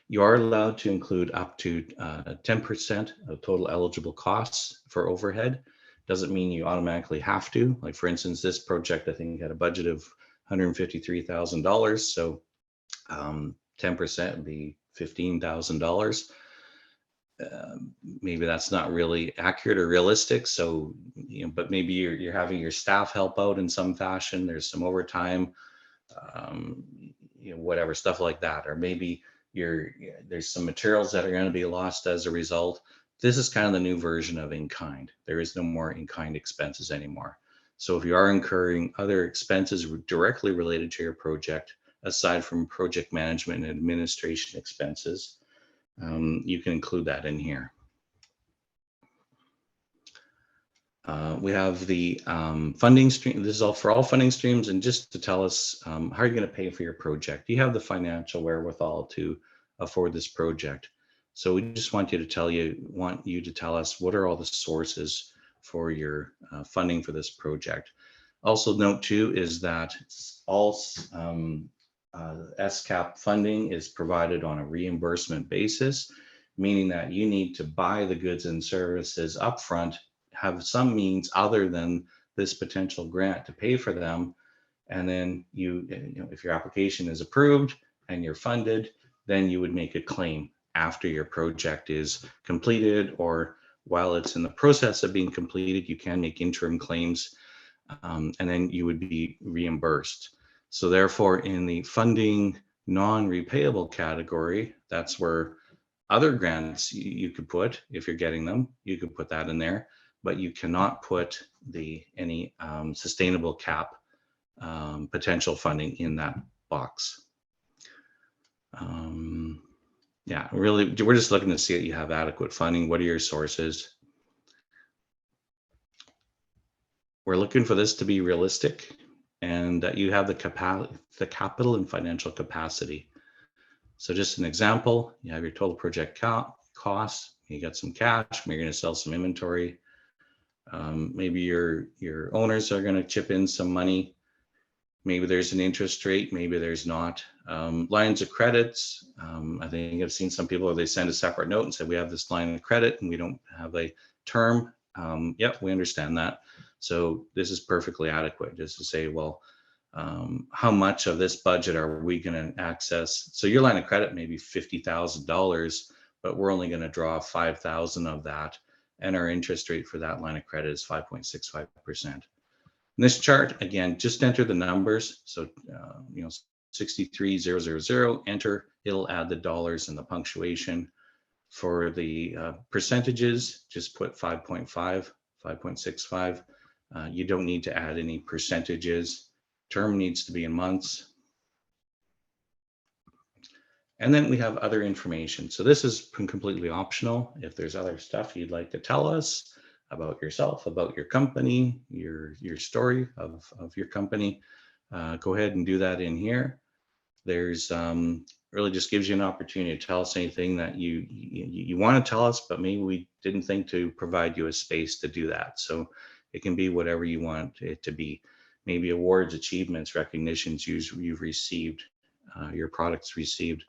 You are allowed to include up to 10% of total eligible costs for overhead. Doesn't mean you automatically have to. Like for instance, this project I think had a budget of $153,000. So 10% would be $15,000. Maybe that's not really accurate or realistic. So, but maybe you're having your staff help out in some fashion. There's some overtime, whatever, stuff like that. Or maybe there's some materials that are going to be lost as a result. This is kind of the new version of in-kind. There is no more in-kind expenses anymore. So if you are incurring other expenses directly related to your project, aside from project management and administration expenses, you can include that in here. We have the funding stream. This is all for all funding streams, and just to tell us how are you going to pay for your project. Do you have the financial wherewithal to afford this project? So we just want you to tell us what are all the sources for your funding for this project. Also note too is that all SCAP funding is provided on a reimbursement basis, meaning that you need to buy the goods and services upfront, have some means other than this potential grant to pay for them. And then if your application is approved and you're funded, then you would make a claim after your project is completed, or while it's in the process of being completed, you can make interim claims, and then you would be reimbursed. So therefore, in the funding non-repayable category, that's where other grants you could put, if you're getting them, you could put that in there, but you cannot put any sustainable cap potential funding in that box. Yeah, really, we're just looking to see that you have adequate funding. What are your sources? We're looking for this to be realistic and that you have the capital and financial capacity. So just an example, you have your total project costs, you got some cash, maybe you're going to sell some inventory. Maybe your owners are going to chip in some money. Maybe there's an interest rate, maybe there's not. Lines of credits. I think I've seen some people, they send a separate note and say, we have this line of credit and we don't have a term. Yep, we understand that. So this is perfectly adequate just to say, well, how much of this budget are we going to access? So your line of credit may be $50,000, but we're only going to draw 5,000 of that. And our interest rate for that line of credit is 5.65%. In this chart, again, just enter the numbers. So, 63,000, enter, it'll add the dollars and the punctuation. For the percentages, just put 5.5, 5.65. You don't need to add any percentages. Term needs to be in months. And then we have other information. So this is completely optional. If there's other stuff you'd like to tell us about yourself, about your company, your story of your company, go ahead and do that in here. There's really just gives you an opportunity to tell us anything that you want to tell us, but maybe we didn't think to provide you a space to do that. So it can be whatever you want it to be. Maybe awards, achievements, recognitions you've received, your products received.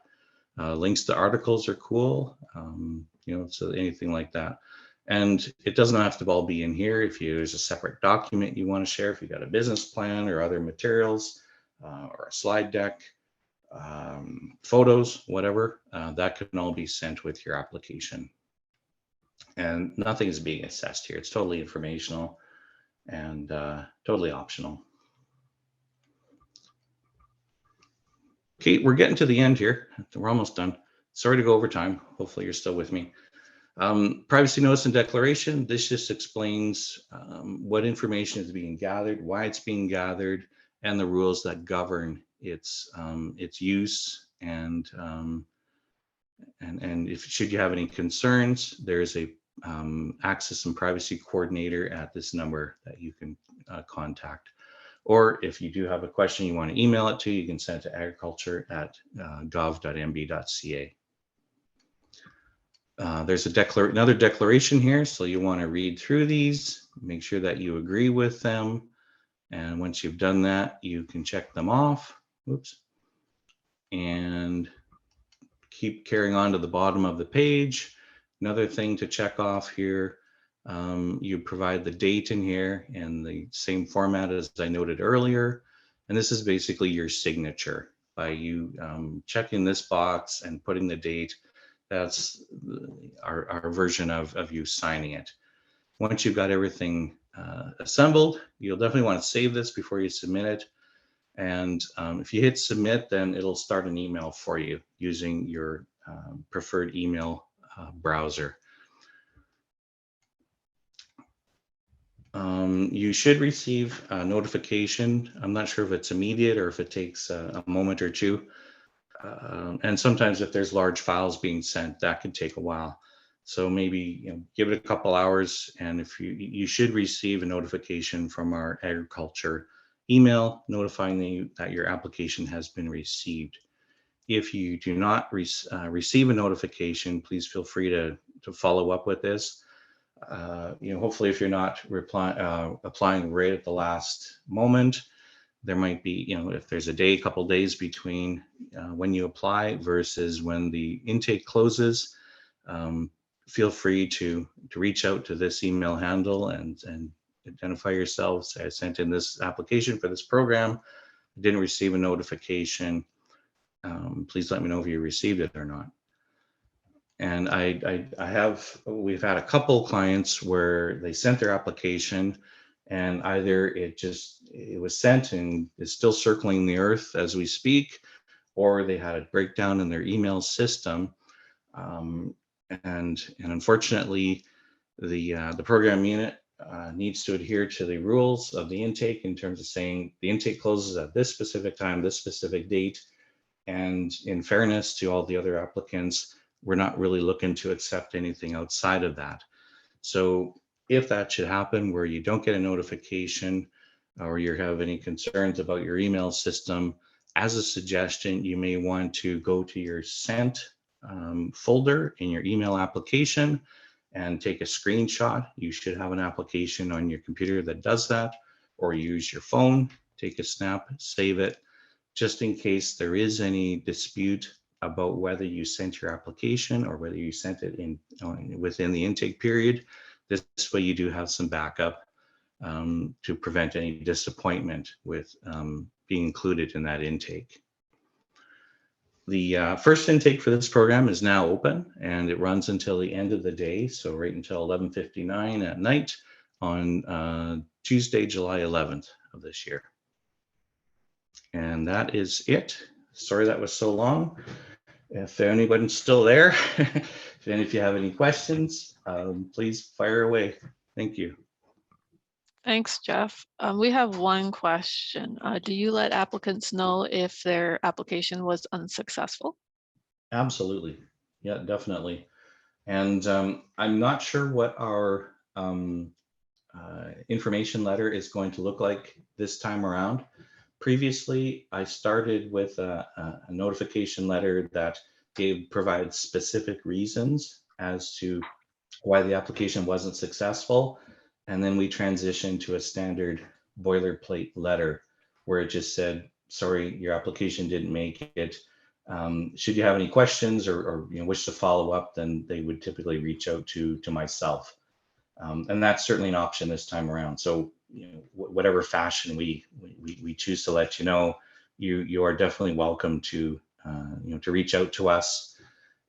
Links to articles are cool, so anything like that. And it doesn't have to all be in here. If there's a separate document you want to share, if you got a business plan or other materials, or a slide deck, photos, whatever, that can all be sent with your application. And nothing is being assessed here. It's totally informational and totally optional. Okay, we're getting to the end here. We're almost done. Sorry to go over time. Hopefully you're still with me. Privacy notice and declaration. This just explains what information is being gathered, why it's being gathered, and the rules that govern its use and And if should you have any concerns, there's a access and privacy coordinator at this number that you can contact. Or if you do have a question you want to email it to, you can send it to agriculture@gov.mb.ca. There's another declaration here, so you want to read through these, make sure that you agree with them. And once you've done that, you can check them off. Oops. And keep carrying on to the bottom of the page. Another thing to check off here, you provide the date in here in the same format as I noted earlier. And this is basically your signature. By you checking this box and putting the date, that's our version of you signing it. Once you've got everything assembled, you'll definitely want to save this before you submit it. And if you hit submit, then it'll start an email for you using your preferred email browser. You should receive a notification. I'm not sure if it's immediate or if it takes a moment or two. And sometimes if there's large files being sent, that could take a while. So maybe give it a couple hours, and if you should receive a notification from our agriculture email notifying you that your application has been received. If you do not receive a notification, please feel free to follow up with this. Hopefully if you're not applying right at the last moment, there might be, if there's a couple days between when you apply versus when the intake closes, feel free to reach out to this email handle and identify yourselves. I sent in this application for this program, didn't receive a notification. Please let me know if you received it or not. And we've had a couple clients where they sent their application and either it was sent and is still circling the earth as we speak, or they had a breakdown in their email system. And unfortunately, the program unit needs to adhere to the rules of the intake in terms of saying the intake closes at this specific time, this specific date. And in fairness to all the other applicants, we're not really looking to accept anything outside of that. So if that should happen where you don't get a notification or you have any concerns about your email system, as a suggestion, you may want to go to your sent folder in your email application and take a screenshot. You should have an application on your computer that does that, or use your phone, take a snap, save it, just in case there is any dispute about whether you sent your application or whether you sent it within the intake period. This way you do have some backup to prevent any disappointment with being included in that intake. The first intake for this program is now open and it runs until the end of the day. So right until 11:59 at night on Tuesday, July 11th of this year. And that is it. Sorry that was so long. If anybody's still there, and if you have any questions, please fire away. Thank you. Thanks, Jeff. We have one question. Do you let applicants know if their application was unsuccessful? Absolutely. Yeah, definitely. And I'm not sure what our information letter is going to look like this time around. Previously, I started with a notification letter that provided specific reasons as to why the application wasn't successful. And then we transitioned to a standard boilerplate letter where it just said, sorry, your application didn't make it. Should you have any questions or wish to follow up, then they would typically reach out to myself. And that's certainly an option this time around. So, whatever fashion we choose to let you know, you are definitely welcome to to reach out to us,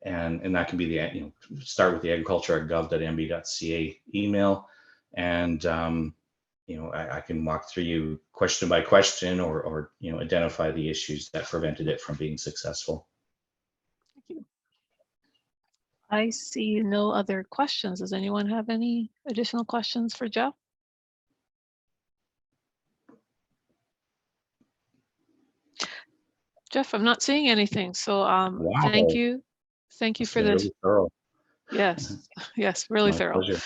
and that can be the start with the agriculture@gov.mb.ca email, and I can walk through you question by question or identify the issues that prevented it from being successful. Thank you. I see no other questions. Does anyone have any additional questions for Jeff? Jeff, I'm not seeing anything. So Wow. thank you. Thank you It's for been this. really thorough. Yes, yes, really My thorough. pleasure.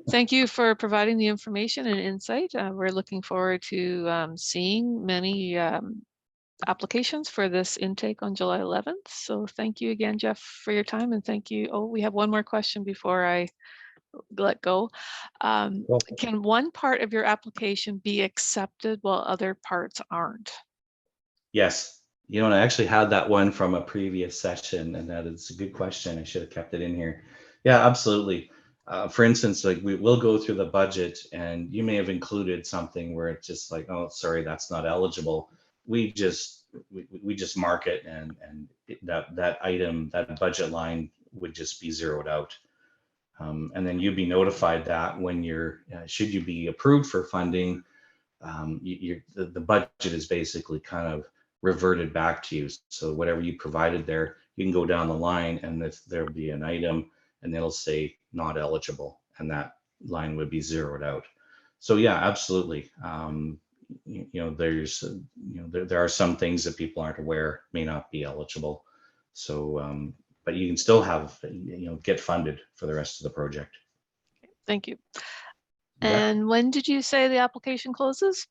Thank you for providing the information and insight. We're looking forward to seeing many applications for this intake on July 11th. So thank you again, Jeff, for your time, and thank you. Oh, we have one more question before I let go. Cool. Can one part of your application be accepted while other parts aren't? Yes. You know, I actually had that one from a previous session, and that is a good question. I should have kept it in here. Yeah, absolutely. For instance, like we will go through the budget, and you may have included something where it's just like, oh, sorry, that's not eligible. We just mark it, and that item, that budget line would just be zeroed out. And then you'd be notified that when you're, should you be approved for funding, the budget is basically kind of reverted back to you. So whatever you provided there, you can go down the line, and if there'll be an item and it'll say not eligible, and that line would be zeroed out. So yeah, absolutely. There's, there are some things that people aren't aware may not be eligible. So, but you can still have, get funded for the rest of the project. Thank you. Yeah. And when did you say the application closes?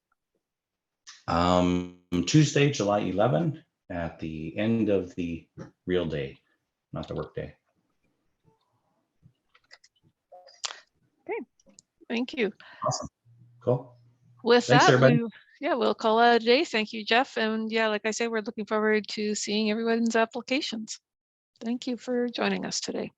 Tuesday, July 11, at the end of the real day, not the work day. Okay, thank you. Awesome. Cool. With Thanks, that, everybody. we'll call it a day. Thank you, Jeff. And yeah, like I say, we're looking forward to seeing everyone's applications. Thank you for joining us today.